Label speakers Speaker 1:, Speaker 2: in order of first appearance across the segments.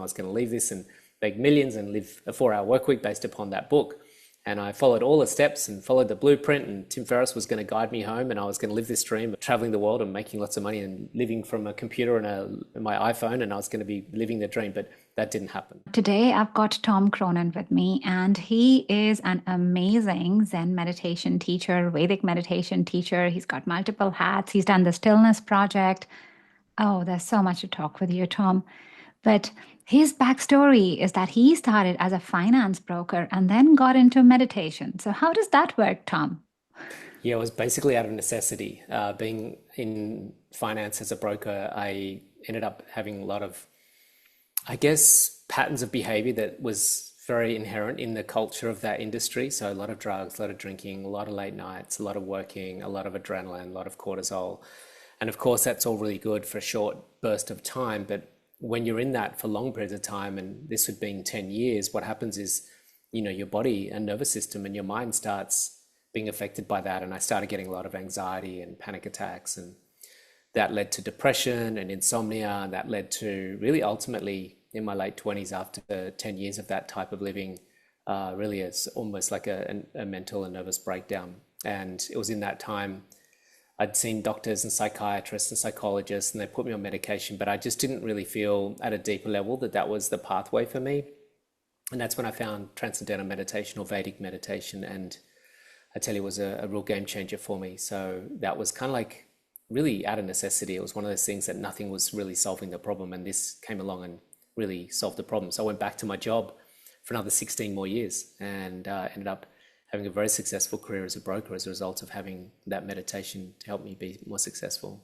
Speaker 1: I was going to leave this and make millions and live a 4-hour work week based upon that book. And I followed all the steps and followed the blueprint, and Tim Ferriss was going to guide me home, and I was going to live this dream of traveling the world and making lots of money and living from a computer and my iPhone, and I was going to be living the dream, but that didn't happen.
Speaker 2: Today, I've got Tom Cronin with me, and he is an amazing Zen meditation teacher, Vedic meditation teacher. He's got multiple hats. He's done the Stillness project. Oh, there's so much to talk with you, Tom. But his backstory is that he started as a finance broker and then got into meditation. So how does that work, Tom?
Speaker 1: Yeah, it was basically out of necessity. Being in finance as a broker, I ended up having a lot of, I guess, patterns of behavior that was very inherent in the culture of that industry. So a lot of drugs, a lot of drinking, a lot of late nights, a lot of working, a lot of adrenaline, a lot of cortisol. And of course, that's all really good for a short burst of time. But when you're in that for long periods of time, and this had been 10 years, what happens is, your body and nervous system and your mind starts being affected by that. And I started getting a lot of anxiety and panic attacks, and that led to depression and insomnia. And that led to really ultimately in my late 20s, after 10 years of that type of living, really it's almost like a mental and nervous breakdown. And it was in that time I'd seen doctors and psychiatrists and psychologists, and they put me on medication, but I just didn't really feel at a deeper level that that was the pathway for me. And that's when I found Transcendental Meditation or Vedic meditation. And I tell you, it was a real game changer for me. So that was kind of like really out of necessity. It was one of those things that nothing was really solving the problem. And this came along and really solved the problem. So I went back to my job for another 16 more years, and ended up having a very successful career as a broker as a result of having that meditation to help me be more successful.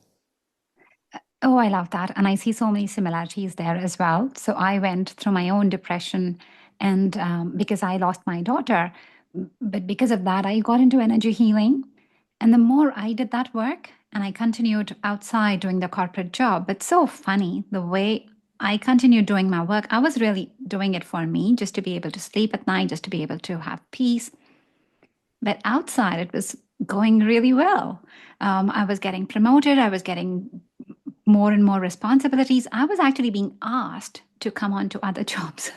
Speaker 2: Oh, I love that. And I see so many similarities there as well. So I went through my own depression, and because I lost my daughter, but because of that, I got into energy healing. And the more I did that work, and I continued outside doing the corporate job, but so funny the way I continued doing my work. I was really doing it for me, just to be able to sleep at night, just to be able to have peace. But outside, it was going really well. I was getting promoted. I was getting more and more responsibilities. I was actually being asked to come on to other jobs.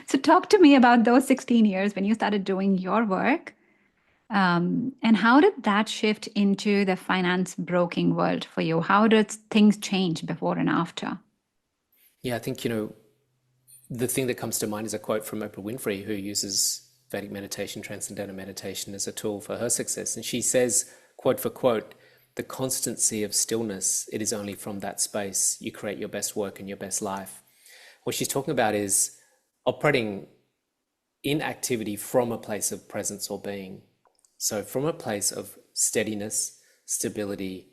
Speaker 2: So, talk to me about those 16 years when you started doing your work. And how did that shift into the finance broking world for you? How did things change before and after?
Speaker 1: Yeah, I think, the thing that comes to mind is a quote from Oprah Winfrey, who uses Vedic meditation, Transcendental Meditation as a tool for her success. And she says, quote for quote, the constancy of stillness, it is only from that space you create your best work and your best life. What she's talking about is operating in activity from a place of presence or being. So from a place of steadiness, stability,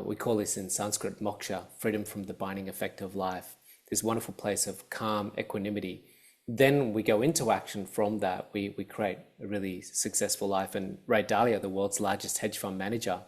Speaker 1: we call this in Sanskrit moksha, freedom from the binding effect of life, this wonderful place of calm equanimity. Then we go into action from that. We create a really successful life. And Ray Dalio, the world's largest hedge fund manager,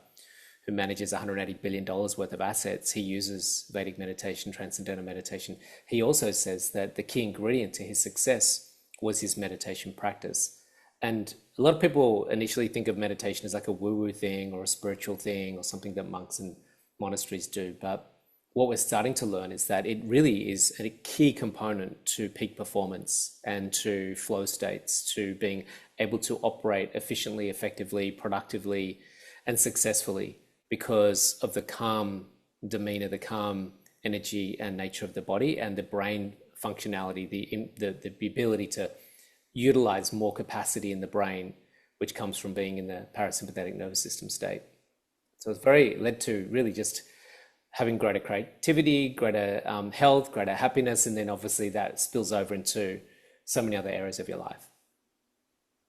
Speaker 1: who manages $180 billion worth of assets, he uses Vedic meditation, Transcendental Meditation. He also says that the key ingredient to his success was his meditation practice. And a lot of people initially think of meditation as like a woo-woo thing or a spiritual thing or something that monks and monasteries do. But what we're starting to learn is that it really is a key component to peak performance and to flow states, to being able to operate efficiently, effectively, productively, and successfully, because of the calm demeanor, the calm energy and nature of the body, and the brain functionality, the ability to utilize more capacity in the brain, which comes from being in the parasympathetic nervous system state. So it's very led to really just having greater creativity, greater health, greater happiness, and then obviously that spills over into so many other areas of your life.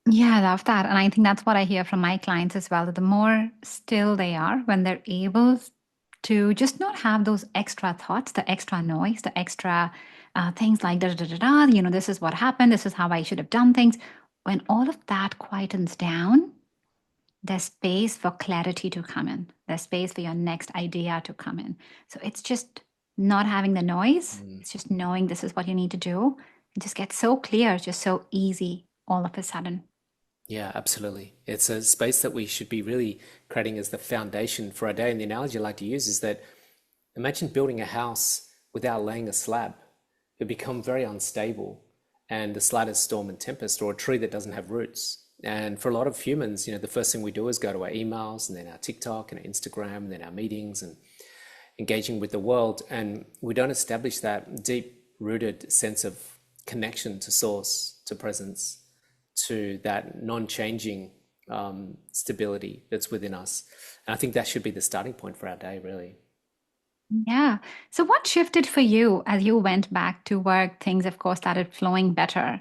Speaker 2: Yeah, I love that. And I think that's what I hear from my clients as well, that the more still they are when they're able to just not have those extra thoughts, the extra noise, the extra things like da da da da, this is what happened, this is how I should have done things. When all of that quietens down, there's space for clarity to come in. There's space for your next idea to come in. So it's just not having the noise. It's just knowing this is what you need to do. It just gets so clear, just so easy all of a sudden.
Speaker 1: Yeah, absolutely. It's a space that we should be really creating as the foundation for our day. And the analogy I like to use is that imagine building a house without laying a slab. it become very unstable, and the slightest storm and tempest, or a tree that doesn't have roots. And for a lot of humans, the first thing we do is go to our emails and then our TikTok and our Instagram and then our meetings and engaging with the world. And we don't establish that deep rooted sense of connection to source, to presence, to that non-changing stability that's within us. And I think that should be the starting point for our day, really.
Speaker 2: Yeah. So what shifted for you as you went back to work? Things, of course, started flowing better.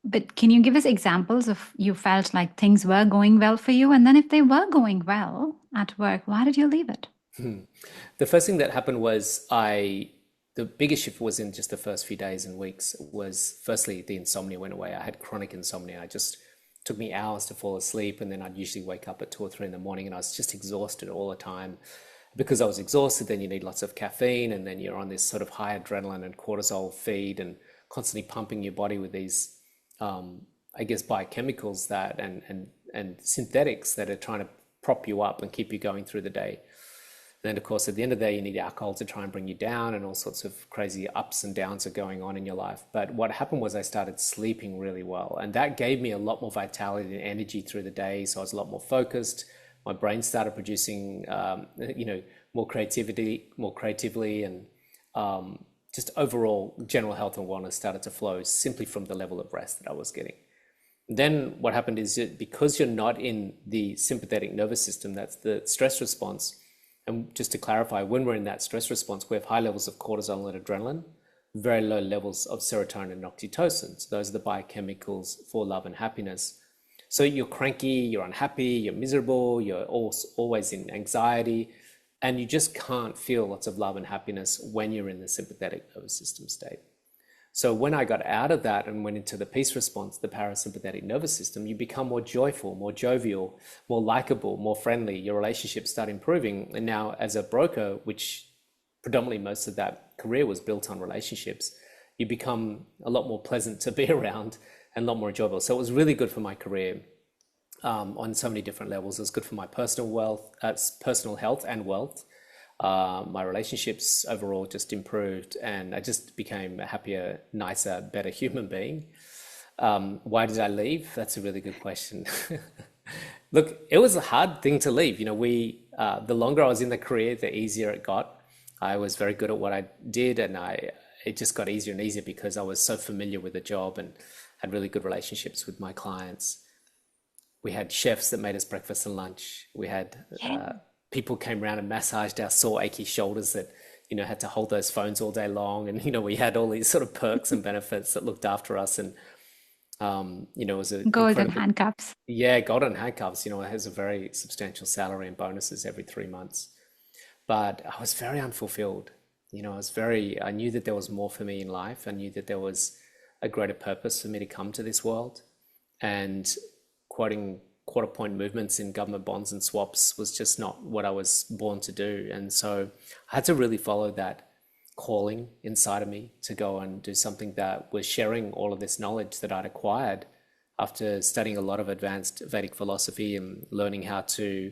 Speaker 2: But can you give us examples of you felt like things were going well for you? And then if they were going well at work, why did you leave it?
Speaker 1: The first thing that happened was the biggest shift was in just the first few days and weeks was firstly, the insomnia went away. I had chronic insomnia. I just took me hours to fall asleep, and then I'd usually wake up at 2 or 3 in the morning, and I was just exhausted all the time. Because I was exhausted, then you need lots of caffeine, and then you're on this sort of high adrenaline and cortisol feed and constantly pumping your body with these, I guess, biochemicals that and synthetics that are trying to prop you up and keep you going through the day. Then, of course, at the end of the day, you need alcohol to try and bring you down, and all sorts of crazy ups and downs are going on in your life. But what happened was I started sleeping really well, and that gave me a lot more vitality and energy through the day. So I was a lot more focused. My brain started producing, more creatively, and just overall general health and wellness started to flow simply from the level of rest that I was getting. Then what happened is that because you're not in the sympathetic nervous system, that's the stress response. And just to clarify, when we're in that stress response, we have high levels of cortisol and adrenaline, very low levels of serotonin and oxytocin. So those are the biochemicals for love and happiness. So you're cranky, you're unhappy, you're miserable, you're always in anxiety, and you just can't feel lots of love and happiness when you're in the sympathetic nervous system state. So when I got out of that and went into the peace response, the parasympathetic nervous system, you become more joyful, more jovial, more likable, more friendly. Your relationships start improving. And now as a broker, which predominantly most of that career was built on relationships, you become a lot more pleasant to be around and a lot more enjoyable. So it was really good for my career on so many different levels. It was good for my personal health and wealth. My relationships overall just improved, and I just became a happier, nicer, better human being. Why did I leave? That's a really good question. Look, it was a hard thing to leave. The longer I was in the career, the easier it got. I was very good at what I did, and it just got easier and easier because I was so familiar with the job and had really good relationships with my clients. We had chefs that made us breakfast and lunch. We had people came around and massaged our sore, achy shoulders that, had to hold those phones all day long. And, we had all these sort of perks and benefits that looked after us. And, it was an
Speaker 2: Golden
Speaker 1: incredible,
Speaker 2: handcuffs.
Speaker 1: yeah, golden handcuffs. It has a very substantial salary and bonuses every 3 months. But I was very unfulfilled. I knew that there was more for me in life. I knew that there was a greater purpose for me to come to this world. And quoting quarter point movements in government bonds and swaps was just not what I was born to do. And so I had to really follow that calling inside of me to go and do something that was sharing all of this knowledge that I'd acquired after studying a lot of advanced Vedic philosophy and learning how to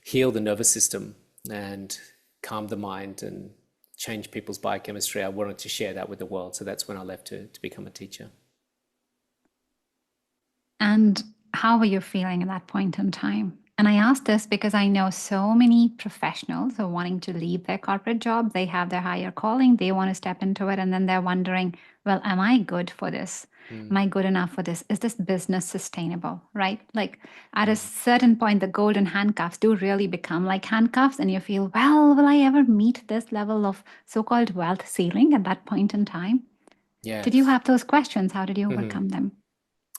Speaker 1: heal the nervous system and calm the mind and change people's biochemistry. I wanted to share that with the world. So that's when I left to become a teacher.
Speaker 2: And how were you feeling at that point in time? And I ask this because I know so many professionals are wanting to leave their corporate job. They have their higher calling, they want to step into it, and then they're wondering, well, am I good for this? Am I good enough for this? Is this business sustainable? Right? Like at a certain point, the golden handcuffs do really become like handcuffs, and you feel, well, will I ever meet this level of so called wealth ceiling at that point in time?
Speaker 1: Yeah.
Speaker 2: Did you have those questions? How did you overcome them?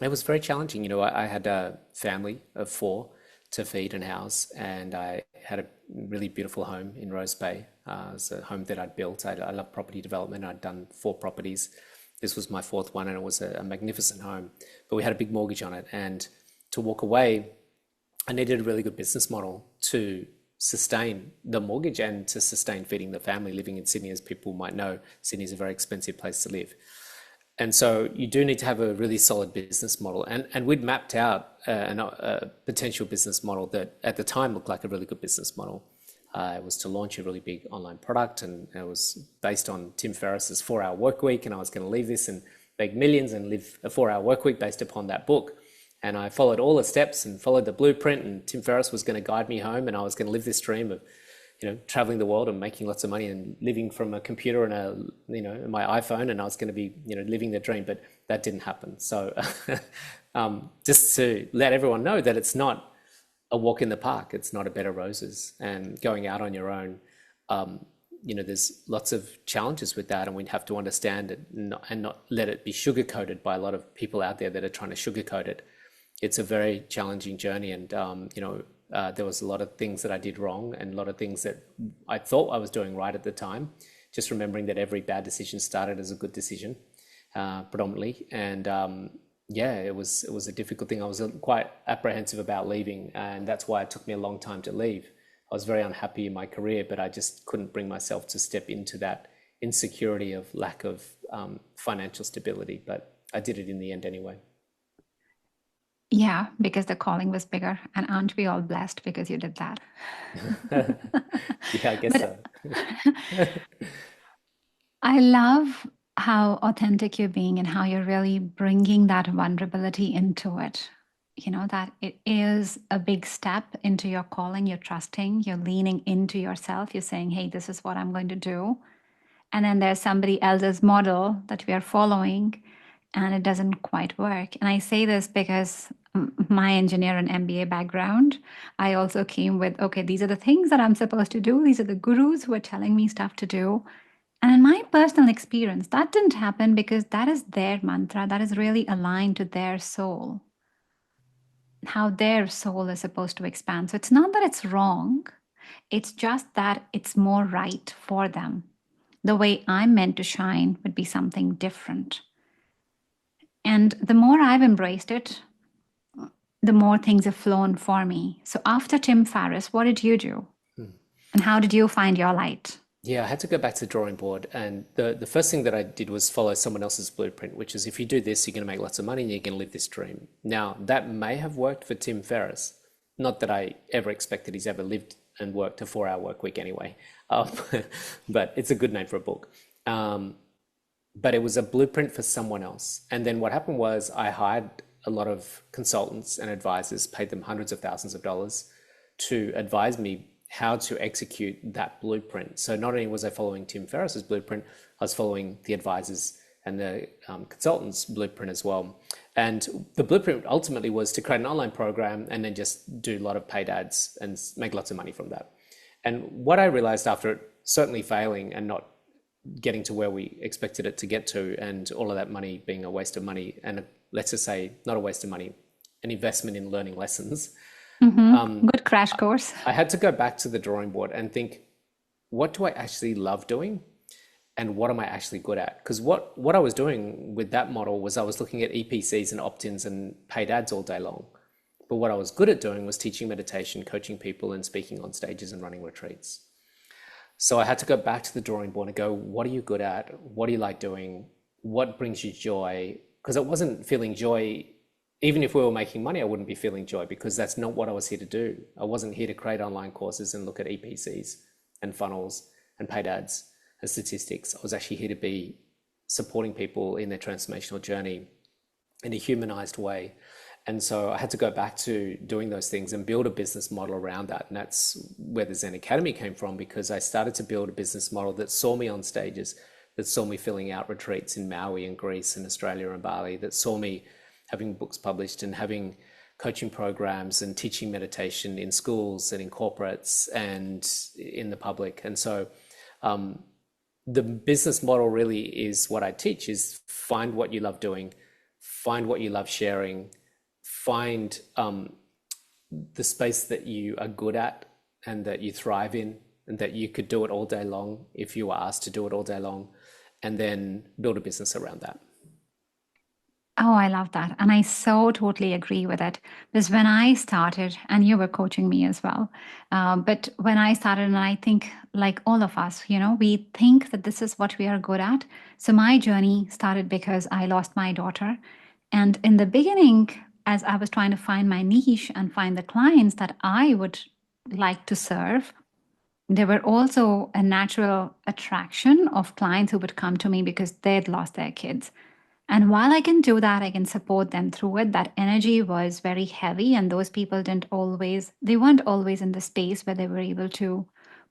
Speaker 1: It was very challenging. I had a family of 4 to feed and house, and I had a really beautiful home in Rose Bay. It was a home that I'd built. I love property development. I'd done 4 properties. This was my 4th one, and it was a magnificent home. But we had a big mortgage on it, and to walk away, I needed a really good business model to sustain the mortgage and to sustain feeding the family. Living in Sydney, as people might know, Sydney is a very expensive place to live. And so you do need to have a really solid business model. And we'd mapped out a potential business model that at the time looked like a really good business model. It was to launch a really big online product, and it was based on Tim Ferriss's 4 Hour Work Week, and I was going to leave this and make millions and live a 4 Hour Work Week based upon that book. And I followed all the steps and followed the blueprint, and Tim Ferriss was going to guide me home, and I was going to live this dream of, traveling the world and making lots of money and living from a computer and my iPhone, and I was going to be, living the dream, but that didn't happen. So just to let everyone know that it's not a walk in the park, it's not a bed of roses, and going out on your own, there's lots of challenges with that, and we have to understand it and not let it be sugar-coated by a lot of people out there that are trying to sugarcoat it. It's a very challenging journey, and there was a lot of things that I did wrong and a lot of things that I thought I was doing right at the time. Just remembering that every bad decision started as a good decision, predominantly, and it was a difficult thing. I was quite apprehensive about leaving, and that's why it took me a long time to leave. I was very unhappy in my career, but I just couldn't bring myself to step into that insecurity of lack of financial stability. But I did it in the end anyway.
Speaker 2: Yeah, because the calling was bigger. And aren't we all blessed because you did that?
Speaker 1: Yeah, I guess so.
Speaker 2: I love how authentic you're being and how you're really bringing that vulnerability into it. That it is a big step into your calling. You're trusting, you're leaning into yourself. You're saying, hey, this is what I'm going to do. And then there's somebody else's model that we are following, and it doesn't quite work. And I say this because my engineer and MBA background, I also came with, okay, these are the things that I'm supposed to do. These are the gurus who are telling me stuff to do. And in my personal experience, that didn't happen because that is their mantra. That is really aligned to their soul, how their soul is supposed to expand. So it's not that it's wrong. It's just that it's more right for them. The way I'm meant to shine would be something different. And the more I've embraced it, the more things have flown for me. So after Tim Ferriss, what did you do? And how did you find your light?
Speaker 1: Yeah, I had to go back to the drawing board. And the first thing that I did was follow someone else's blueprint, which is if you do this, you're going to make lots of money and you're going to live this dream. Now, that may have worked for Tim Ferriss. Not that I ever expected he's ever lived and worked a 4-hour work week anyway. But it's a good name for a book. But it was a blueprint for someone else. And then what happened was I hired a lot of consultants and advisors, paid them hundreds of thousands of dollars to advise me how to execute that blueprint. So not only was I following Tim Ferriss's blueprint, I was following the advisors and the consultants' blueprint as well. And the blueprint ultimately was to create an online program and then just do a lot of paid ads and make lots of money from that. And what I realized after it certainly failing and not getting to where we expected it to get to, and all of that money being a waste of money, and let's just say not a waste of money, an investment in learning lessons.
Speaker 2: Good crash course.
Speaker 1: I had to go back to the drawing board and think, what do I actually love doing? And what am I actually good at? Because what I was doing with that model was I was looking at EPCs and opt-ins and paid ads all day long. But what I was good at doing was teaching meditation, coaching people, and speaking on stages and running retreats. So I had to go back to the drawing board and go, what are you good at? What do you like doing? What brings you joy? Because I wasn't feeling joy. Even if we were making money, I wouldn't be feeling joy because that's not what I was here to do. I wasn't here to create online courses and look at EPCs and funnels and paid ads and statistics. I was actually here to be supporting people in their transformational journey in a humanized way. And so I had to go back to doing those things and build a business model around that. And that's where the Zen Academy came from, because I started to build a business model that saw me on stages, that saw me filling out retreats in Maui and Greece and Australia and Bali, that saw me having books published and having coaching programs and teaching meditation in schools and in corporates and in the public. And so the business model really is what I teach, is find what you love doing, find what you love sharing, find the space that you are good at and that you thrive in, and that you could do it all day long if you were asked to do it all day long, and then build a business around that.
Speaker 2: Oh, I love that. And I so totally agree with it. Because when I started, and you were coaching me as well, but when I started, and I think like all of us, we think that this is what we are good at. So my journey started because I lost my daughter. And in the beginning, as I was trying to find my niche and find the clients that I would like to serve, there were also a natural attraction of clients who would come to me because they'd lost their kids. And while I can do that, I can support them through it. That energy was very heavy, and those people they weren't always in the space where they were able to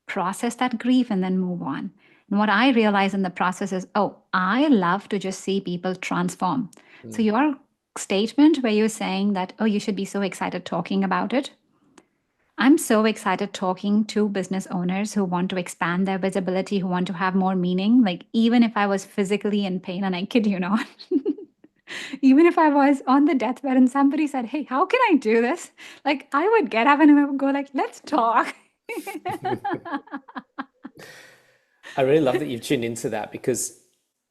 Speaker 2: process that grief and then move on. And what I realized in the process is, oh, I love to just see people transform. So,
Speaker 1: Mm.
Speaker 2: your statement where you're saying that, oh, you should be so excited talking about it, I'm so excited talking to business owners who want to expand their visibility, who want to have more meaning. Like, even if I was physically in pain, and I kid you not, even if I was on the deathbed and somebody said, hey, how can I do this? Like, I would get up and I would go like, let's talk.
Speaker 1: I really love that you've tuned into that because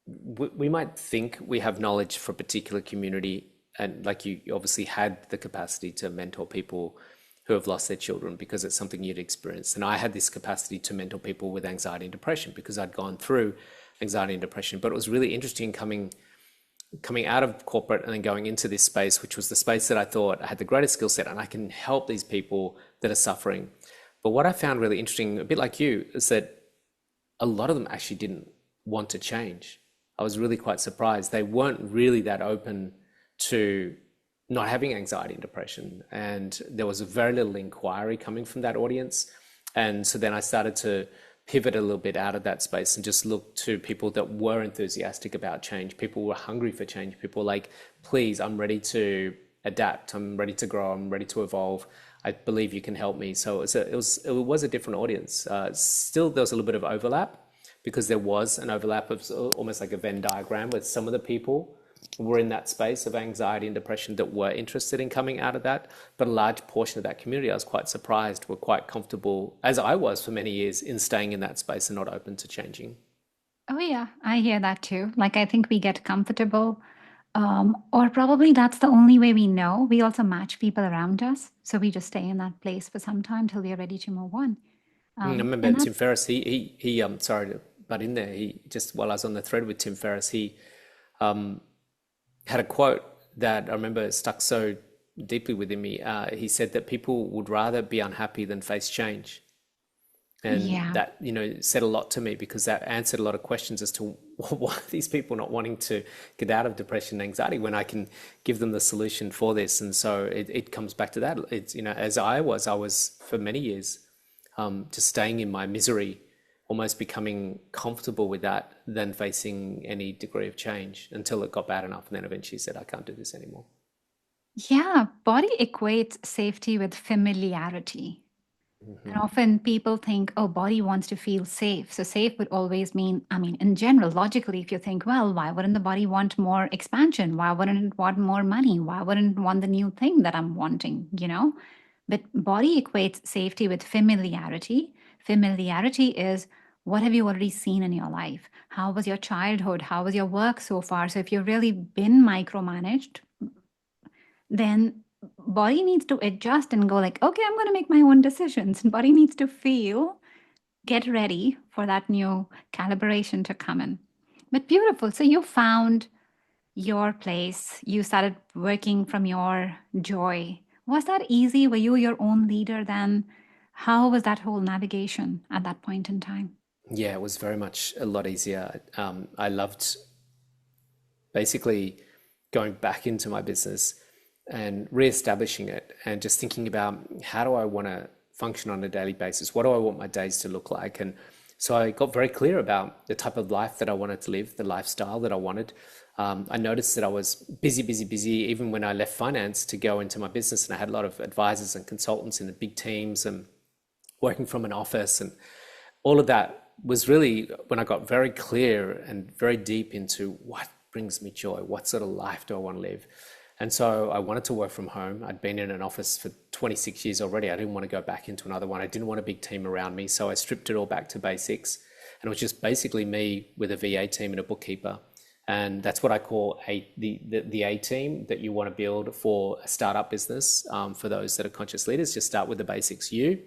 Speaker 1: we might think we have knowledge for a particular community, and like you obviously had the capacity to mentor people who have lost their children because it's something you'd experienced. And I had this capacity to mentor people with anxiety and depression because I'd gone through anxiety and depression. But it was really interesting coming out of corporate and then going into this space, which was the space that I thought I had the greatest skill set and I can help these people that are suffering. But what I found really interesting, a bit like you, is that a lot of them actually didn't want to change. I was really quite surprised. They weren't really that open to not having anxiety and depression. And there was very little inquiry coming from that audience. And so then I started to pivot a little bit out of that space and just look to people that were enthusiastic about change. People were hungry for change. People were like, please, I'm ready to adapt. I'm ready to grow. I'm ready to evolve. I believe you can help me. So it was a different audience. Still, there was a little bit of overlap because there was an overlap of almost like a Venn diagram with some of the people were in that space of anxiety and depression that were interested in coming out of that. But a large portion of that community, I was quite surprised, were quite comfortable, as I was for many years, in staying in that space and not open to changing.
Speaker 2: Oh, yeah, I hear that too. Like, I think we get comfortable, or probably that's the only way we know. We also match people around us. So we just stay in that place for some time till we are ready to move on.
Speaker 1: I remember
Speaker 2: And
Speaker 1: Tim
Speaker 2: that's,
Speaker 1: Ferriss, he sorry to butt in there, he just while I was on the thread with Tim Ferriss, he had a quote that I remember stuck so deeply within me. He said that people would rather be unhappy than face change. And
Speaker 2: yeah.
Speaker 1: that, said a lot to me because that answered a lot of questions as to why are these people not wanting to get out of depression and anxiety when I can give them the solution for this. And so it comes back to that. It's, as I was for many years, just staying in my misery, almost becoming comfortable with that than facing any degree of change until it got bad enough. And then eventually said, I can't do this anymore.
Speaker 2: Yeah. Body equates safety with familiarity. And
Speaker 1: Hmm.
Speaker 2: often people think, oh, body wants to feel safe. So safe would always mean, I mean, in general, logically, if you think, well, why wouldn't the body want more expansion? Why wouldn't it want more money? Why wouldn't it want the new thing that I'm wanting, you know? But body equates safety with familiarity. Familiarity is, what have you already seen in your life? How was your childhood? How was your work so far? So if you've really been micromanaged, then body needs to adjust and go like, okay, I'm going to make my own decisions. And body needs to feel, get ready for that new calibration to come in. But beautiful. So you found your place. You started working from your joy. Was that easy? Were you your own leader then? How was that whole navigation at that point in time?
Speaker 1: Yeah, it was very much a lot easier. I loved basically going back into my business and reestablishing it and just thinking about how do I want to function on a daily basis? What do I want my days to look like? And so I got very clear about the type of life that I wanted to live, the lifestyle that I wanted. I noticed that I was busy, busy, busy, even when I left finance to go into my business. And I had a lot of advisors and consultants in the big teams and working from an office. And all of that was really when I got very clear and very deep into what brings me joy, what sort of life do I want to live. And so I wanted to work from home. I'd been in an office for 26 years already. I didn't want to go back into another one. I didn't want a big team around me. So I stripped it all back to basics. And it was just basically me with a VA team and a bookkeeper. And that's what I call the A team that you want to build for a startup business. For those that are conscious leaders, just start with the basics. You,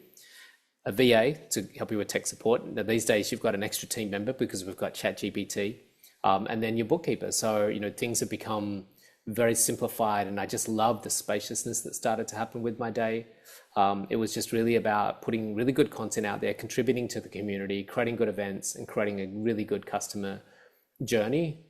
Speaker 1: a VA to help you with tech support. Now, these days, you've got an extra team member because we've got ChatGPT, and then your bookkeeper. So, things have become very simplified, and I just loved the spaciousness that started to happen with my day. It was just really about putting really good content out there, contributing to the community, creating good events, and creating a really good customer journey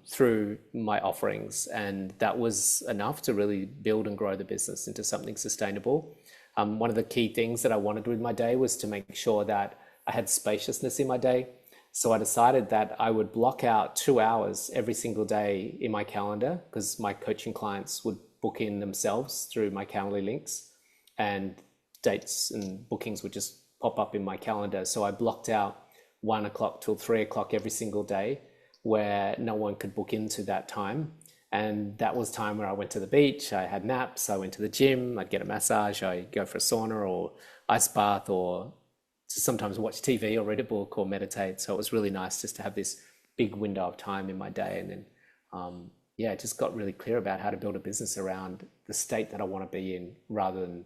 Speaker 1: through my offerings. And that was enough to really build and grow the business into something sustainable. One of the key things that I wanted with my day was to make sure that I had spaciousness in my day. So I decided that I would block out 2 hours every single day in my calendar, because my coaching clients would book in themselves through my Calendly links, and dates and bookings would just pop up in my calendar. So I blocked out 1 o'clock till 3 o'clock every single day where no one could book into that time. And that was time where I went to the beach, I had naps, I went to the gym, I'd get a massage, I'd go for a sauna or ice bath, or to sometimes watch TV or read a book or meditate. So it was really nice just to have this big window of time in my day. And then, yeah, I just got really clear about how to build a business around the state that I want to be in rather than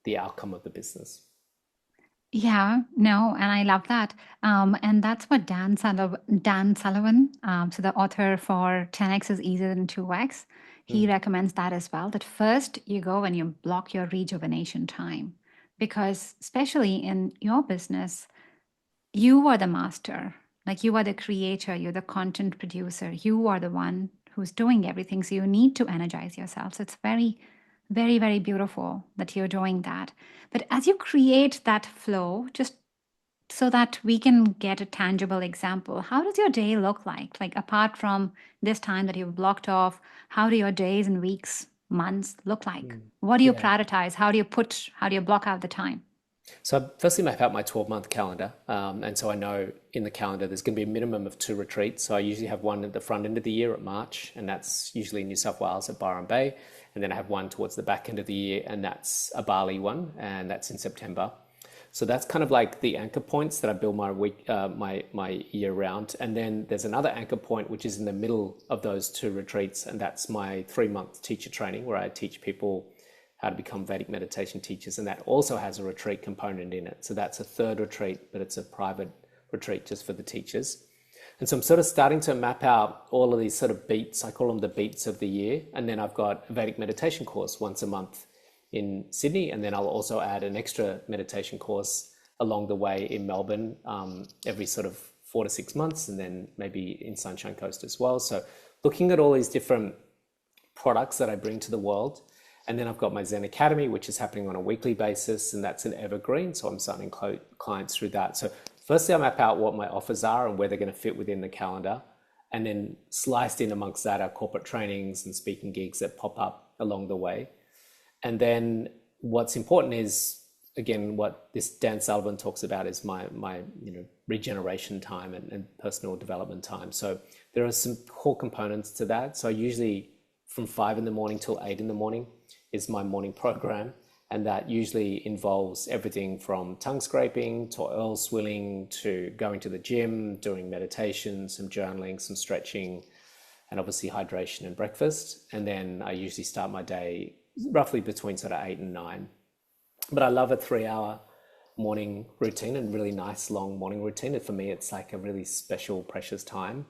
Speaker 1: the outcome of the business.
Speaker 2: Yeah, no, and I love that. And that's what Dan Sullivan, so the author for 10x is easier than 2x, he
Speaker 1: Mm,
Speaker 2: recommends that as well. That first you go and you block your rejuvenation time, because especially in your business, you are the master. Like you are the creator, you're the content producer, you are the one who's doing everything. So you need to energize yourself. So it's very, very, very beautiful that you're doing that. But as you create that flow, just so that we can get a tangible example, how does your day look like? Like apart from this time that you've blocked off, how do your days and weeks, months look like?
Speaker 1: mm.
Speaker 2: What do you
Speaker 1: Yeah.
Speaker 2: prioritize? How do you block out the time?
Speaker 1: So I firstly map out my 12-month calendar. And so I know in the calendar there's going to be a minimum of 2 retreats. So I usually have one at the front end of the year at March, and that's usually in New South Wales at Byron Bay. And then I have one towards the back end of the year, and that's a Bali one, and that's in September. So that's kind of like the anchor points that I build my week, my year around. And then there's another anchor point which is in the middle of those 2 retreats, and that's my 3-month teacher training where I teach people how to become Vedic meditation teachers, and that also has a retreat component in it. So that's a third retreat, but it's a private retreat just for the teachers. And so I'm sort of starting to map out all of these sort of beats. I call them the beats of the year. And then I've got a Vedic meditation course once a month in Sydney. And then I'll also add an extra meditation course along the way in Melbourne every sort of 4 to 6 months, and then maybe in Sunshine Coast as well. So looking at all these different products that I bring to the world. And then I've got my Zen Academy, which is happening on a weekly basis, and that's an evergreen. So I'm signing clients through that. So firstly, I map out what my offers are and where they're going to fit within the calendar. And then sliced in amongst that are corporate trainings and speaking gigs that pop up along the way. And then what's important is, again, what this Dan Sullivan talks about is my regeneration time and personal development time. So there are some core components to that. So I usually from 5 in the morning till 8 in the morning is my morning program. And that usually involves everything from tongue scraping to oil swilling to going to the gym, doing meditation, some journaling, some stretching, and obviously hydration and breakfast. And then I usually start my day roughly between sort of 8 and 9. But I love a 3-hour morning routine, and really nice long morning routine. And for me, it's like a really special, precious time.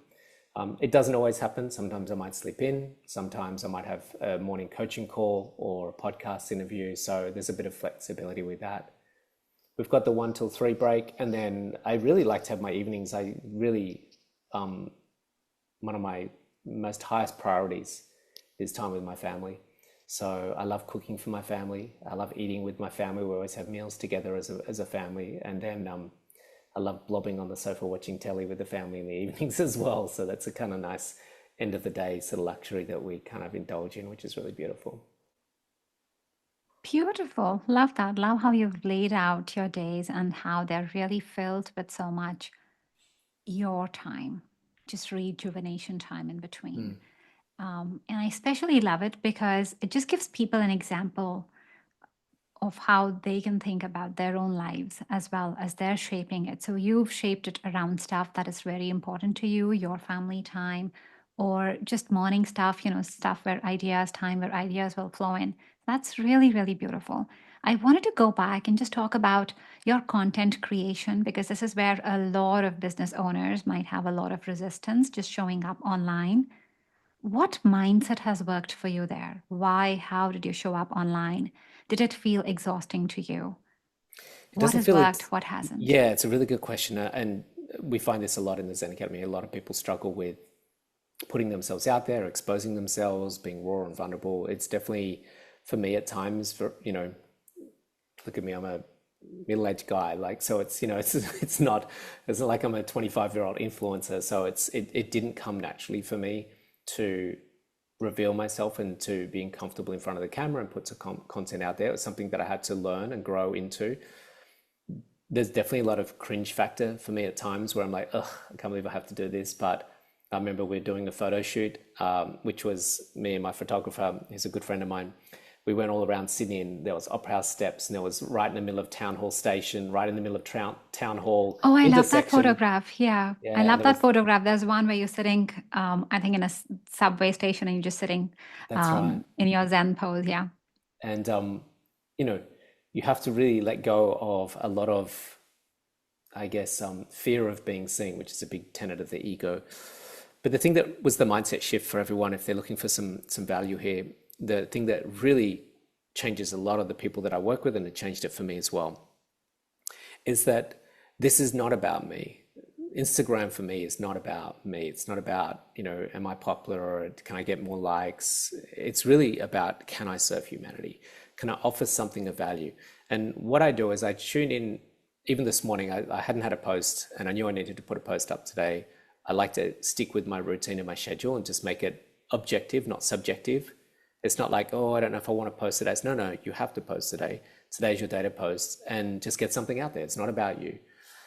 Speaker 1: It doesn't always happen. Sometimes I might sleep in. Sometimes I might have a morning coaching call or a podcast interview. So there's a bit of flexibility with that. We've got the 1 till 3 break. And then I really like to have my evenings. I really, one of my most highest priorities is time with my family. So I love cooking for my family. I love eating with my family. We always have meals together as a family. And then I love blobbing on the sofa watching telly with the family in the evenings as well. So that's a kind of nice end of the day sort of luxury that we kind of indulge in, which is really beautiful.
Speaker 2: Beautiful. Love that. Love how you've laid out your days and how they're really filled with so much your time, just rejuvenation time in between.
Speaker 1: Mm,
Speaker 2: And I especially love it because it just gives people an example of how they can think about their own lives as well as they're shaping it. So you've shaped it around stuff that is very important to you, your family time, or just morning stuff, stuff where ideas, time where ideas will flow in. That's really, really beautiful. I wanted to go back and just talk about your content creation because this is where a lot of business owners might have a lot of resistance just showing up online. What mindset has worked for you there? Why? How did you show up online? Did it feel exhausting to you?
Speaker 1: It
Speaker 2: What
Speaker 1: doesn't
Speaker 2: has
Speaker 1: feel
Speaker 2: worked? What hasn't?
Speaker 1: yeah, it's a really good question. And we find this a lot in the Zen Academy. A lot of people struggle with putting themselves out there, exposing themselves, being raw and vulnerable. It's definitely for me at times, for, look at me, I'm a middle-aged guy. Like, so it's, it's not like I'm a 25-year-old influencer. So it didn't come naturally for me to reveal myself and to being comfortable in front of the camera and put some content out there. It was something that I had to learn and grow into. There's definitely a lot of cringe factor for me at times where I'm like, ugh, I can't believe I have to do this. But I remember we are doing a photo shoot, which was me and my photographer. He's a good friend of mine. We went all around Sydney, and there was Opera House steps, and there was right in the middle of Town Hall Station, right in the middle of Town Hall
Speaker 2: Oh, I love that
Speaker 1: intersection.
Speaker 2: photograph. Yeah, I
Speaker 1: Yeah, and
Speaker 2: love
Speaker 1: there
Speaker 2: that
Speaker 1: was,
Speaker 2: photograph. There's one where you're sitting, I think, in a subway station and you're just sitting
Speaker 1: that's right.
Speaker 2: in your Zen pose. Yeah.
Speaker 1: And you know, you have to really let go of a lot of, I guess, fear of being seen, which is a big tenet of the ego. But the thing that was the mindset shift for everyone, if they're looking for some value here, the thing that really changes a lot of the people that I work with, and it changed it for me as well, is that this is not about me. Instagram for me is not about me. It's not about, am I popular or can I get more likes? It's really about, can I serve humanity? Can I offer something of value? And what I do is I tune in. Even this morning, I hadn't had a post and I knew I needed to put a post up today. I like to stick with my routine and my schedule and just make it objective, not subjective. It's not like, oh, I don't know if I want to post today. It's no, no, you have to post today. Today's your day to post and just get something out there. It's not about you.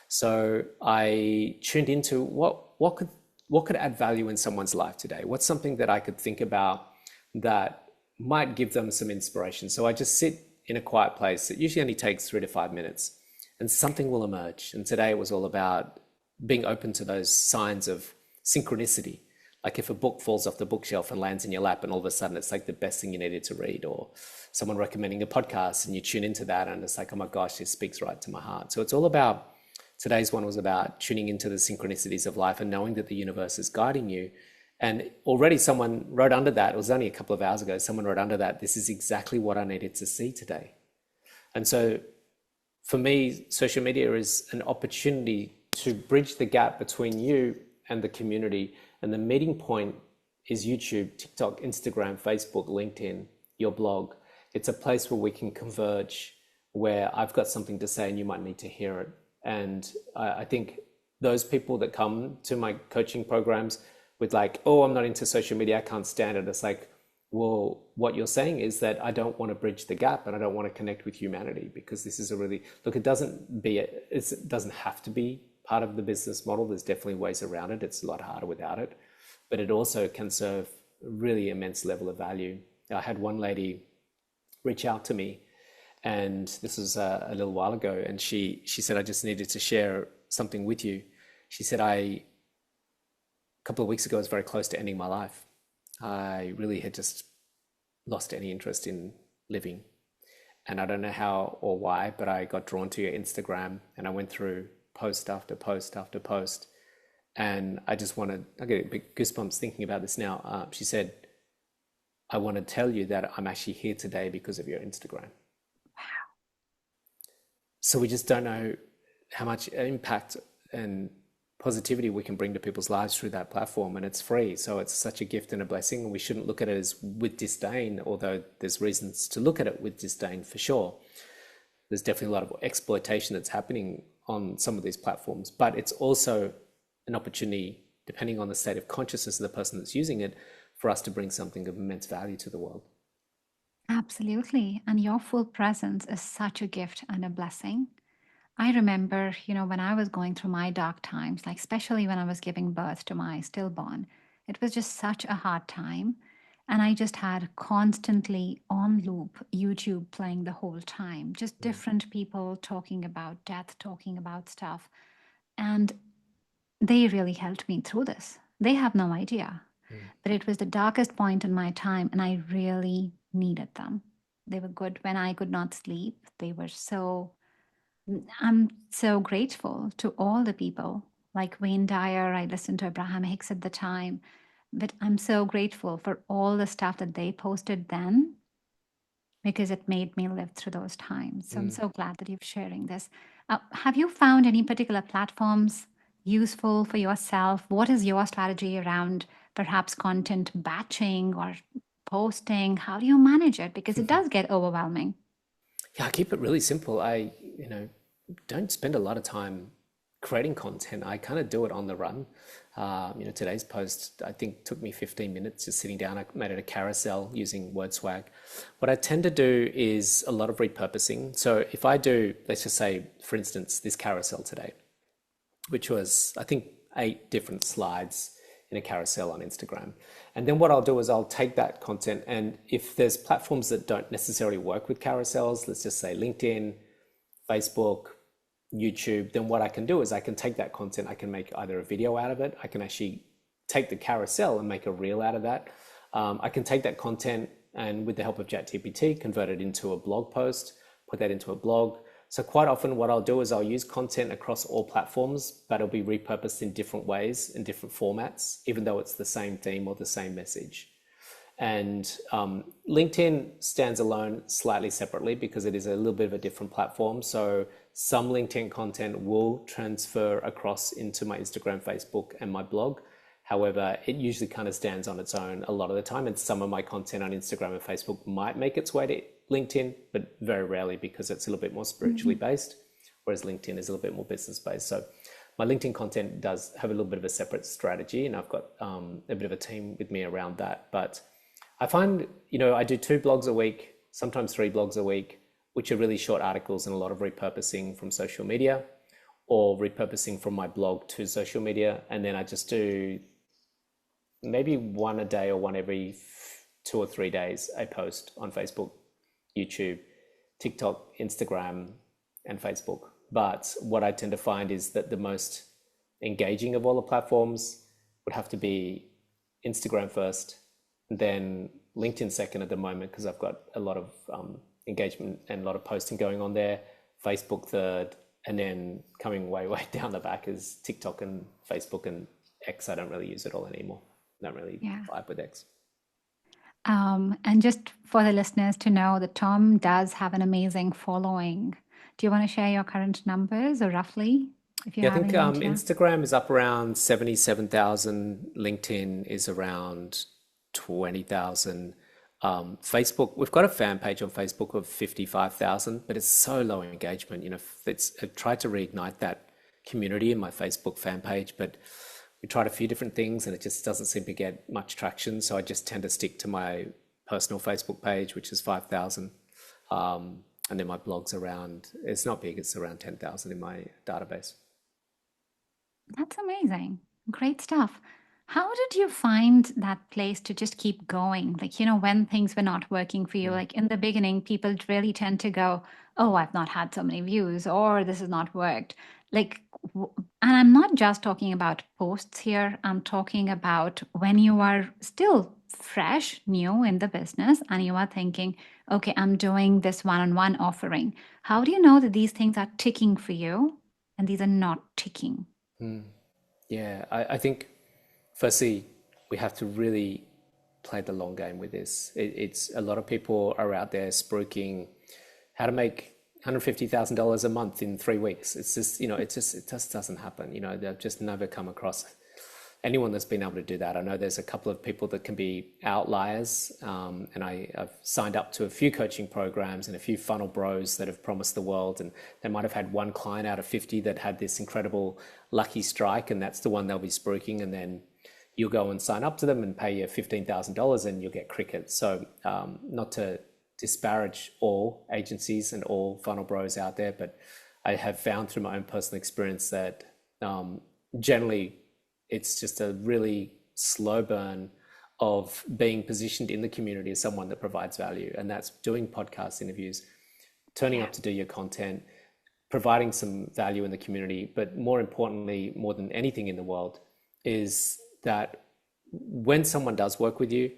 Speaker 1: So I tuned into what could add value in someone's life today. What's something that I could think about that might give them some inspiration. So I just sit in a quiet place. It usually only takes 3 to 5 minutes, and something will emerge. And today it was all about being open to those signs of synchronicity. Like if a book falls off the bookshelf and lands in your lap, and all of a sudden it's like the best thing you needed to read, or someone recommending a podcast and you tune into that and it's like, oh my gosh, this speaks right to my heart. So it's all about, today's one was about tuning into the synchronicities of life and knowing that the universe is guiding you. And already someone wrote under that, it was only a couple of hours ago, someone wrote under that, this is exactly what I needed to see today. And so for me, social media is an opportunity to bridge the gap between you and the community. And the meeting point is YouTube, TikTok, Instagram, Facebook, LinkedIn, your blog. It's a place where we can converge, where I've got something to say and you might need to hear it. And I think those people that come to my coaching programs with like, oh, I'm not into social media, I can't stand it. It's like, well, what you're saying is that I don't want to bridge the gap and I don't want to connect with humanity, because this is a really, look, it doesn't have to be part of the business model. There's definitely ways around it. It's a lot harder without it, but it also can serve a really immense level of value. I had one lady reach out to me, and this was a little while ago, and she said, I just needed to share something with you. She said, a couple of weeks ago, I was very close to ending my life. I really had just lost any interest in living. And I don't know how or why, but I got drawn to your Instagram and I went through post after post after post. And I get big goosebumps thinking about this now. She said, I want to tell you that I'm actually here today because of your Instagram. So we just don't know how much impact and positivity we can bring to people's lives through that platform, and it's free. So it's such a gift and a blessing, and we shouldn't look at it as with disdain, although there's reasons to look at it with disdain for sure. There's definitely a lot of exploitation that's happening on some of these platforms, but it's also an opportunity, depending on the state of consciousness of the person that's using it, for us to bring something of immense value to the world.
Speaker 2: Absolutely. And your full presence is such a gift and a blessing. I remember, when I was going through my dark times, like especially when I was giving birth to my stillborn, it was just such a hard time. And I just had constantly on loop YouTube playing the whole time, just different people talking about death, talking about stuff. And they really helped me through this. They have no idea.
Speaker 1: Mm.
Speaker 2: But it was the darkest point in my time, and I really needed them. They were good when I could not sleep. They were so I'm so grateful to all the people like Wayne Dyer. I listened to Abraham Hicks at the time. But I'm so grateful for all the stuff that they posted then because it made me live through those times. So I'm
Speaker 1: Mm.
Speaker 2: so glad that you're sharing this. Have you found any particular platforms useful for yourself? What is your strategy around perhaps content batching or posting? How do you manage it? Because it does get overwhelming.
Speaker 1: Yeah, I keep it really simple. Don't spend a lot of time creating content. I kind of do it on the run. Today's post, I think, took me 15 minutes just sitting down. I made it a carousel using WordSwag. What I tend to do is a lot of repurposing. So if I do, let's just say, for instance, this carousel today, which was, I think, 8 different slides in a carousel on Instagram. And then what I'll do is I'll take that content, and if there's platforms that don't necessarily work with carousels, let's just say LinkedIn, Facebook, YouTube, then what I can do is I can take that content, I can make either a video out of it, I can actually take the carousel and make a reel out of that. I can take that content and with the help of ChatGPT, convert it into a blog post, put that into a blog. So quite often what I'll do is I'll use content across all platforms, but it'll be repurposed in different ways, in different formats, even though it's the same theme or the same message. And LinkedIn stands alone slightly separately because it is a little bit of a different platform. So some LinkedIn content will transfer across into my Instagram, Facebook, and my blog. However, it usually kind of stands on its own a lot of the time. And some of my content on Instagram and Facebook might make its way to LinkedIn, but very rarely because it's a little bit more spiritually based, whereas LinkedIn is a little bit more business based. So my LinkedIn content does have a little bit of a separate strategy, and I've got a bit of a team with me around that. But I find, I do 2 blogs a week, sometimes 3 blogs a week, which are really short articles and a lot of repurposing from social media or repurposing from my blog to social media. And then I just do maybe one a day or one every 2 or 3 days, I post on Facebook, YouTube, TikTok, Instagram, and Facebook. But what I tend to find is that the most engaging of all the platforms would have to be Instagram first, then LinkedIn second at the moment, because I've got a lot of engagement and a lot of posting going on there, Facebook third, and then coming way, way down the back is TikTok and Facebook and X. I don't really use it all anymore. Don't really
Speaker 2: Yeah.
Speaker 1: vibe with X.
Speaker 2: And just for the listeners to know that Tom does have an amazing following. Do you want to share your current numbers or roughly, if you
Speaker 1: Yeah, I
Speaker 2: have
Speaker 1: think
Speaker 2: any idea?
Speaker 1: Instagram is up around 77,000. LinkedIn is around 20,000. Facebook, we've got a fan page on Facebook of 55,000, but it's so low engagement. I've tried to reignite that community in my Facebook fan page, but we tried a few different things and it just doesn't seem to get much traction. So I just tend to stick to my personal Facebook page, which is 5,000. And then my blog's around, it's not big, it's around 10,000 in my database.
Speaker 2: That's amazing. Great stuff. How did you find that place to just keep going? Like, when things were not working for you,
Speaker 1: Mm.
Speaker 2: like in the beginning, people really tend to go, oh, I've not had so many views, or this has not worked. Like, and I'm not just talking about posts here, I'm talking about when you are still fresh, new in the business, and you are thinking, okay, I'm doing this one on one offering. How do you know that these things are ticking for you and these are not ticking?
Speaker 1: Mm. Yeah, I think firstly, we have to really play the long game with this. It's a lot of people are out there spruiking how to make $150,000 a month in 3 weeks. It's just, it just doesn't happen. They've just never come across anyone that's been able to do that. I know there's a couple of people that can be outliers, and I've signed up to a few coaching programs and a few funnel bros that have promised the world, and they might have had one client out of 50 that had this incredible lucky strike, and that's the one they'll be spruiking, and then you'll go and sign up to them and pay you $15,000 and you'll get crickets. So not to disparage all agencies and all funnel bros out there, but I have found through my own personal experience that generally it's just a really slow burn of being positioned in the community as someone that provides value. And that's doing podcast interviews, turning
Speaker 2: Yeah.
Speaker 1: up to do your content, providing some value in the community. But more importantly, more than anything in the world, is that when someone does work with you,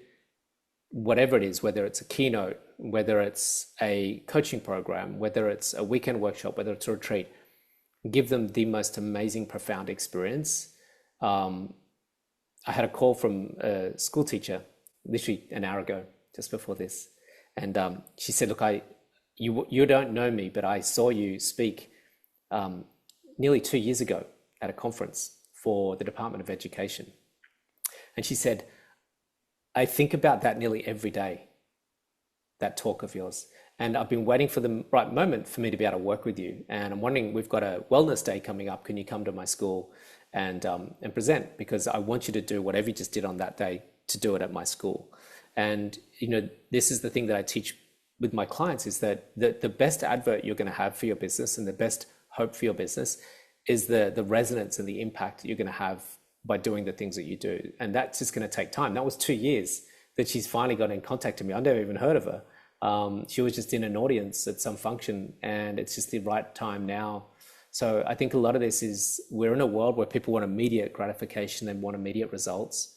Speaker 1: whatever it is, whether it's a keynote, whether it's a coaching program, whether it's a weekend workshop, whether it's a retreat, give them the most amazing, profound experience. I had a call from a school teacher literally an hour ago, just before this, and she said, "Look, you don't know me, but I saw you speak nearly 2 years ago at a conference for the Department of Education," and she said, "I think about that nearly every day, that talk of yours. And I've been waiting for the right moment for me to be able to work with you. And I'm wondering, we've got a wellness day coming up. Can you come to my school and present? Because I want you to do whatever you just did on that day to do it at my school." And this is the thing that I teach with my clients, is that the best advert you're going to have for your business and the best hope for your business is the resonance and the impact you're going to have by doing the things that you do. And that's just going to take time. That was 2 years that she's finally got in contact with me. I've never even heard of her. She was just in an audience at some function, and it's just the right time now. So I think a lot of this is, we're in a world where people want immediate gratification and want immediate results.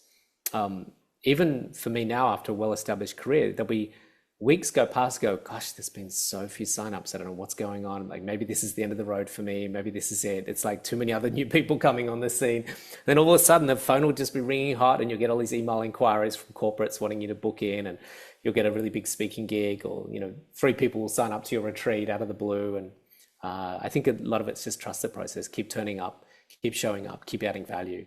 Speaker 1: Even for me now, after a well-established career, there'll be weeks go past, go, gosh, there's been so few signups. I don't know what's going on. Like, maybe this is the end of the road for me. Maybe this is it. It's like too many other new people coming on the scene. Then all of a sudden the phone will just be ringing hot, and you'll get all these email inquiries from corporates wanting you to book in, and you'll get a really big speaking gig, or 3 people will sign up to your retreat out of the blue. And I think a lot of it's just trust the process. Keep turning up, keep showing up, keep adding value,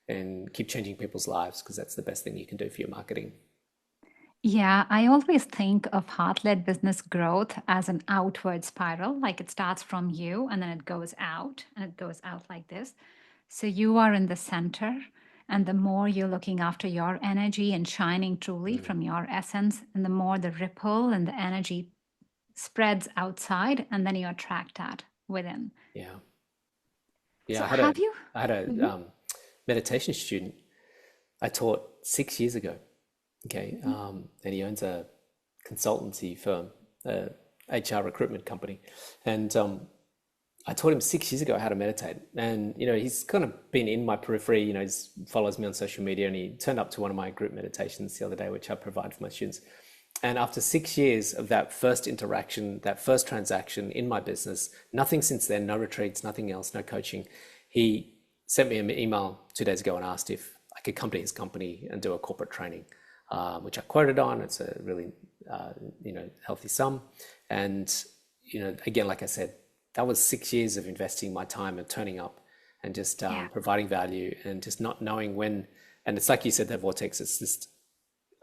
Speaker 1: and keep changing people's lives, because that's the best thing you can do for your marketing.
Speaker 2: Yeah, I always think of heart-led business growth as an outward spiral. Like, it starts from you and then it goes out, and it goes out like this. So you are in the center, and the more you're looking after your energy and shining truly from your essence, and the more the ripple and the energy spreads outside, and then you attract that within.
Speaker 1: Yeah.
Speaker 2: So
Speaker 1: Yeah.
Speaker 2: have you?
Speaker 1: I had a
Speaker 2: Mhm,
Speaker 1: meditation student I taught 6 years ago. Okay.
Speaker 2: mhm.
Speaker 1: And he owns a consultancy firm, a HR recruitment company. And I taught him 6 years ago how to meditate. And, he's kind of been in my periphery, he follows me on social media, and he turned up to one of my group meditations the other day, which I provide for my students. And after 6 years of that first interaction, that first transaction in my business, nothing since then, no retreats, nothing else, no coaching, he sent me an email 2 days ago and asked if I could come to his company and do a corporate training, which I quoted on. It's a really, healthy sum. And, again, like I said, that was 6 years of investing my time and turning up and just
Speaker 2: Yeah.
Speaker 1: providing value, and just not knowing when. And it's like you said, that vortex, it's just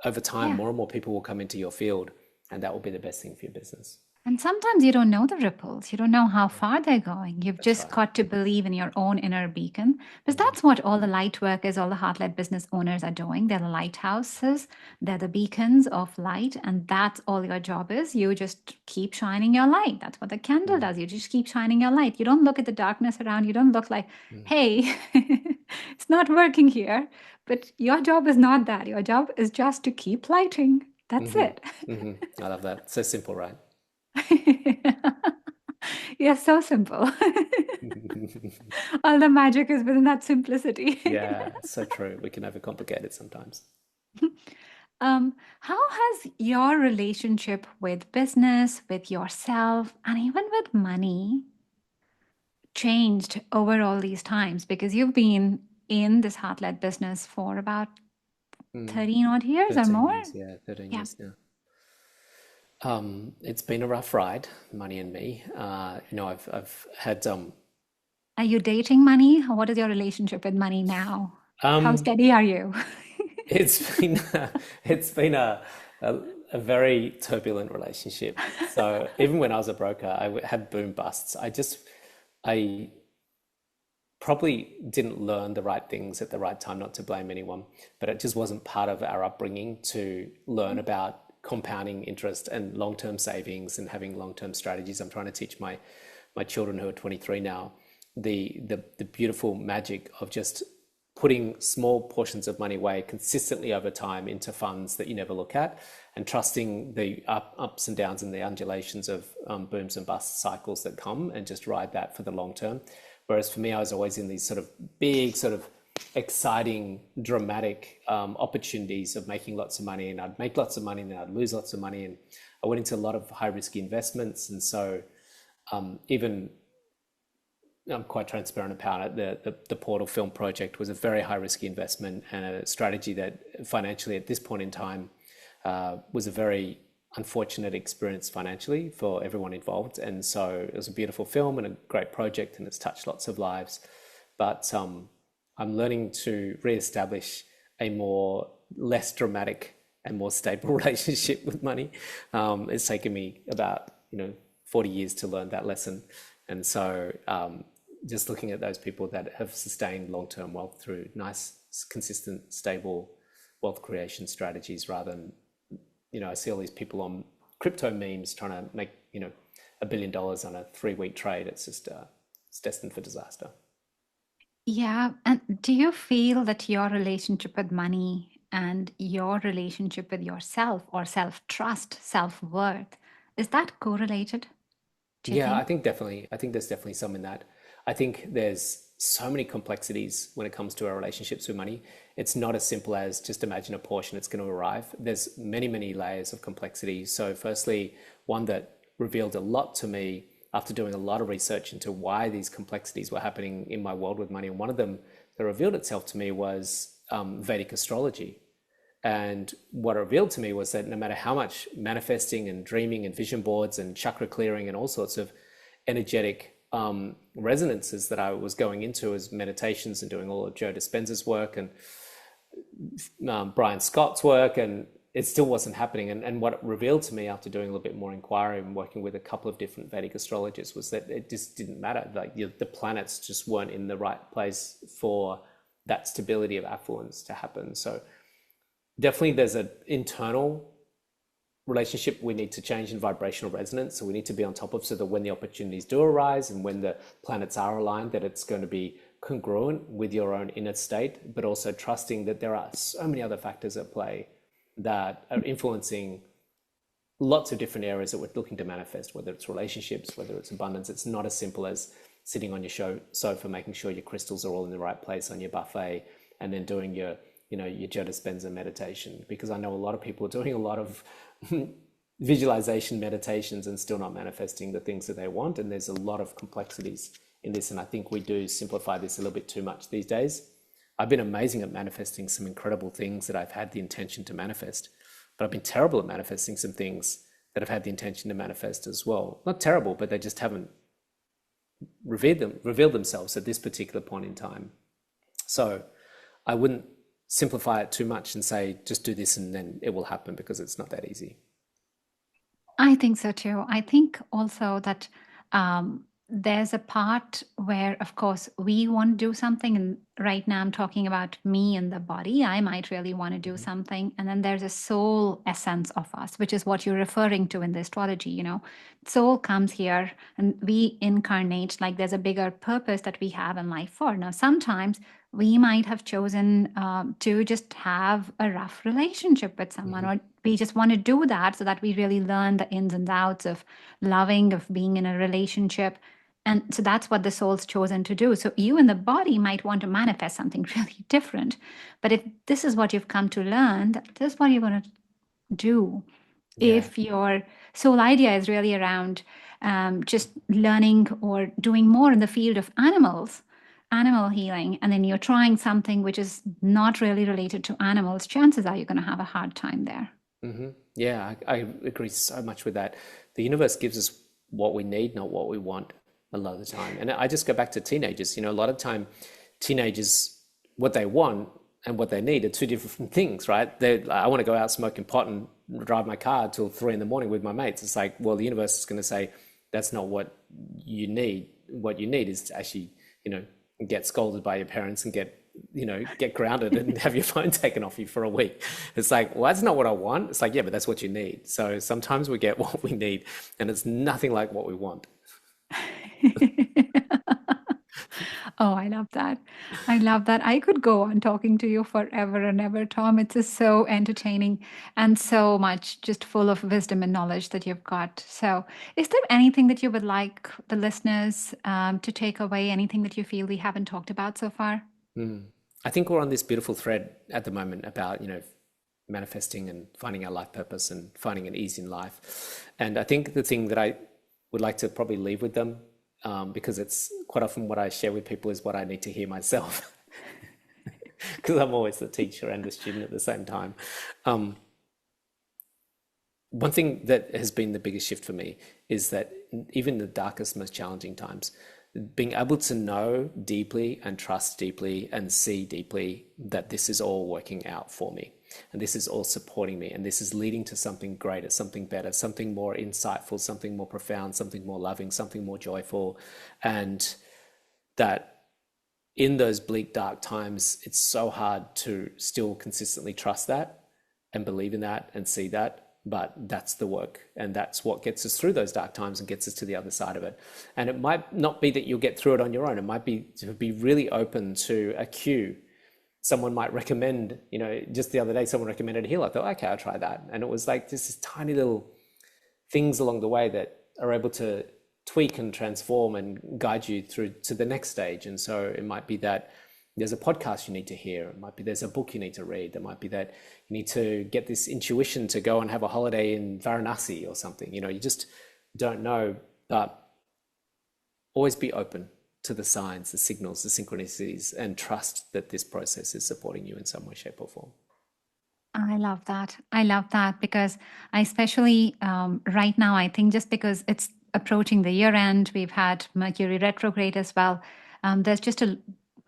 Speaker 1: over time,
Speaker 2: Yeah.
Speaker 1: more and more people will come into your field, and that will be the best thing for your business.
Speaker 2: And sometimes you don't know the ripples. You don't know how far they're going. You've
Speaker 1: That's
Speaker 2: just
Speaker 1: right.
Speaker 2: got to believe in your own inner beacon. Because
Speaker 1: Mhm.
Speaker 2: that's what all the light workers, all the heart led business owners are doing. They're the lighthouses, they're the beacons of light. And that's all your job is. You just keep shining your light. That's what the candle
Speaker 1: Mm,
Speaker 2: does. You just keep shining your light. You don't look at the darkness around. You don't look like,
Speaker 1: mm,
Speaker 2: hey, it's not working here. But your job is not that. Your job is just to keep lighting. That's
Speaker 1: mhm,
Speaker 2: it.
Speaker 1: mhm. I love that. So simple, right?
Speaker 2: Yeah, so simple. All the magic is within that simplicity.
Speaker 1: Yeah, so true. We can overcomplicate it sometimes.
Speaker 2: How has your relationship with business, with yourself, and even with money changed over all these times? Because you've been in this heart-led business for about
Speaker 1: Mm.
Speaker 2: 13 odd years or
Speaker 1: 13
Speaker 2: more.
Speaker 1: years, yeah, 13
Speaker 2: Yeah.
Speaker 1: years now. It's been a rough ride, money and me. I've had
Speaker 2: Are you dating money? What is your relationship with money now? How
Speaker 1: um,
Speaker 2: steady are you?
Speaker 1: it's been it's been a a very turbulent relationship. So even when I was a broker, had boom busts. I probably didn't learn the right things at the right time, not to blame anyone, but it just wasn't part of our upbringing to learn about compounding interest and long-term savings and having long-term strategies. I'm trying to teach my children, who are 23 now, the beautiful magic of just putting small portions of money away consistently over time into funds that you never look at, and trusting the ups and downs and the undulations of booms and bust cycles that come, and just ride that for the long term. Whereas for me, I was always in these sort of big, sort of exciting, dramatic opportunities of making lots of money, and I'd make lots of money and then I'd lose lots of money. And I went into a lot of high risk investments. And so even I'm quite transparent about it. The Portal film project was a very high risky investment and a strategy that financially at this point in time was a very unfortunate experience financially for everyone involved. And so it was a beautiful film and a great project, and it's touched lots of lives. But I'm learning to reestablish a more less dramatic and more stable relationship with money. It's taken me about 40 years to learn that lesson. And so just looking at those people that have sustained long-term wealth through nice, consistent, stable wealth creation strategies, rather than, I see all these people on crypto memes trying to make, $1 billion on a 3-week trade. It's just, it's destined for disaster.
Speaker 2: Yeah. And do you feel that your relationship with money and your relationship with yourself or self-trust, self-worth, is that correlated, do you
Speaker 1: Yeah, I
Speaker 2: think?
Speaker 1: think definitely. I think there's definitely some in that. I think there's so many complexities when it comes to our relationships with money. It's not as simple as just imagine a portion, it's going to arrive. There's many, many layers of complexity. So firstly, one that revealed a lot to me after doing a lot of research into why these complexities were happening in my world with money. And one of them that revealed itself to me was Vedic astrology. And what it revealed to me was that no matter how much manifesting and dreaming and vision boards and chakra clearing and all sorts of energetic resonances that I was going into as meditations and doing all of Joe Dispenza's work and Brian Scott's work, and it still wasn't happening. And what it revealed to me after doing a little bit more inquiry and working with a couple of different Vedic astrologers was that it just didn't matter. Like the planets just weren't in the right place for that stability of affluence to happen. So definitely there's an internal relationship we need to change in vibrational resonance. So we need to be on top of, so that when the opportunities do arise and when the planets are aligned, that it's going to be congruent with your own inner state, but also trusting that there are so many other factors at play that are influencing lots of different areas that we're looking to manifest, whether it's relationships, whether it's abundance. It's not as simple as sitting on your sofa, making sure your crystals are all in the right place on your buffet, and then doing your Joe Dispenza meditation. Because I know a lot of people are doing a lot of visualization meditations and still not manifesting the things that they want. And there's a lot of complexities in this. And I think we do simplify this a little bit too much these days. I've been amazing at manifesting some incredible things that I've had the intention to manifest, but I've been terrible at manifesting some things that I've had the intention to manifest as well. Not terrible, but they just haven't revealed themselves at this particular point in time. So I wouldn't simplify it too much and say, just do this and then it will happen, because it's not that easy.
Speaker 2: I think so too. I think also that there's a part where, of course, we want to do something. And right now, I'm talking about me and the body. I might really want to do
Speaker 1: Mm-hmm.
Speaker 2: something. And then there's a soul essence of us, which is what you're referring to in the astrology. Soul comes here and we incarnate, like there's a bigger purpose that we have in life for. Now, sometimes we might have chosen to just have a rough relationship with someone,
Speaker 1: Mm-hmm.
Speaker 2: or we just want to do that so that we really learn the ins and outs of loving, of being in a relationship. And so that's what the soul's chosen to do. So you in the body might want to manifest something really different. But if this is what you've come to learn, this is what you're going to do.
Speaker 1: Yeah.
Speaker 2: If your soul idea is really around just learning or doing more in the field of animal healing, and then you're trying something which is not really related to animals, chances are you're going to have a hard time there.
Speaker 1: Mm-hmm. Yeah, I agree so much with that. The universe gives us what we need, not what we want a lot of the time. And I just go back to teenagers. A lot of time teenagers, what they want and what they need are two different things, right? I want to go out smoking pot and drive my car till 3 a.m. with my mates. It's like, well, the universe is going to say, that's not what you need. What you need is to actually, get scolded by your parents and get grounded and have your phone taken off you for a week. It's like, well, that's not what I want. It's like, yeah, but that's what you need. So sometimes we get what we need and it's nothing like what we want.
Speaker 2: Oh, I love that. I love that. I could go on talking to you forever and ever, Tom. It's just so entertaining and so much just full of wisdom and knowledge that you've got. So, is there anything that you would like the listeners to take away? Anything that you feel we haven't talked about so far?
Speaker 1: Mm. I think we're on this beautiful thread at the moment about, manifesting and finding our life purpose and finding an ease in life. And I think the thing that I would like to probably leave with them because it's quite often what I share with people is what I need to hear myself, because I'm always the teacher and the student at the same time. Um, One thing that has been the biggest shift for me is that even the darkest, most challenging times, being able to know deeply and trust deeply and see deeply that this is all working out for me and this is all supporting me and this is leading to something greater, something better, something more insightful, something more profound, something more loving, something more joyful. And that in those bleak, dark times, it's so hard to still consistently trust that and believe in that and see that. But that's the work, and that's what gets us through those dark times and gets us to the other side of it. And it might not be that you'll get through it on your own. It might be to be really open to a cue. Someone might recommend, just the other day, someone recommended a heal. I thought, okay, I'll try that. And it was like just this tiny little things along the way that are able to tweak and transform and guide you through to the next stage. And so it might be that there's a podcast you need to hear. It might be there's a book you need to read. There might be that you need to get this intuition to go and have a holiday in Varanasi or something. You just don't know, but always be open to the signs, the signals, the synchronicities, and trust that this process is supporting you in some way, shape, or form.
Speaker 2: I love that. I love that because I especially right now, I think just because it's approaching the year end, we've had Mercury retrograde as well. There's just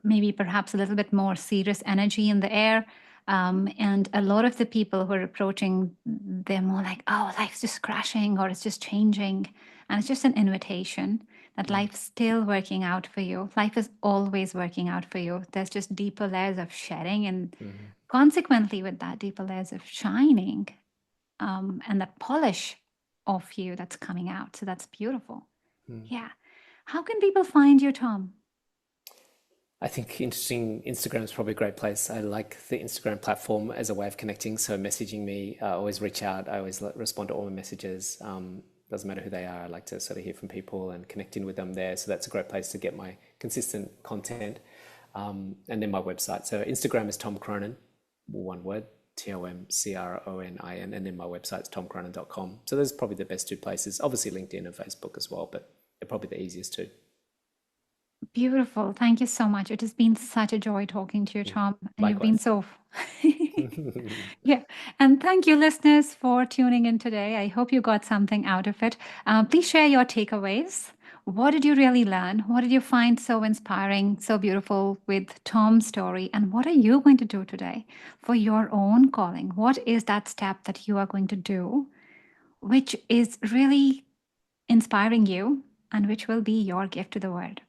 Speaker 2: maybe perhaps a little bit more serious energy in the air. And a lot of the people who are approaching, they're more like, oh, life's just crashing or it's just changing. And it's just an invitation that life's still working out for you. Life is always working out for you. There's just deeper layers of shedding and consequently, with that, deeper layers of shining and that polish of you that's coming out. So that's beautiful. Yeah. How can people find you, Tom?
Speaker 1: I think interesting. Instagram is probably a great place. I like the Instagram platform as a way of connecting. So messaging me, I always reach out. I always respond to all my messages. Doesn't matter who they are. I like to sort of hear from people and connect in with them there. So that's a great place to get my consistent content. And then my website. So Instagram is Tom Cronin, one word, TomCronin. And then my website's tomcronin.com. So those are probably the best two places. Obviously LinkedIn and Facebook as well, but they're probably the easiest two.
Speaker 2: Beautiful. Thank you so much. It has been such a joy talking to you, Tom. And you've been
Speaker 1: Likewise.
Speaker 2: so. Yeah. And thank you, listeners, for tuning in today. I hope you got something out of it. Please share your takeaways. What did you really learn? What did you find so inspiring, so beautiful with Tom's story? And what are you going to do today for your own calling? What is that step that you are going to do, which is really inspiring you and which will be your gift to the world?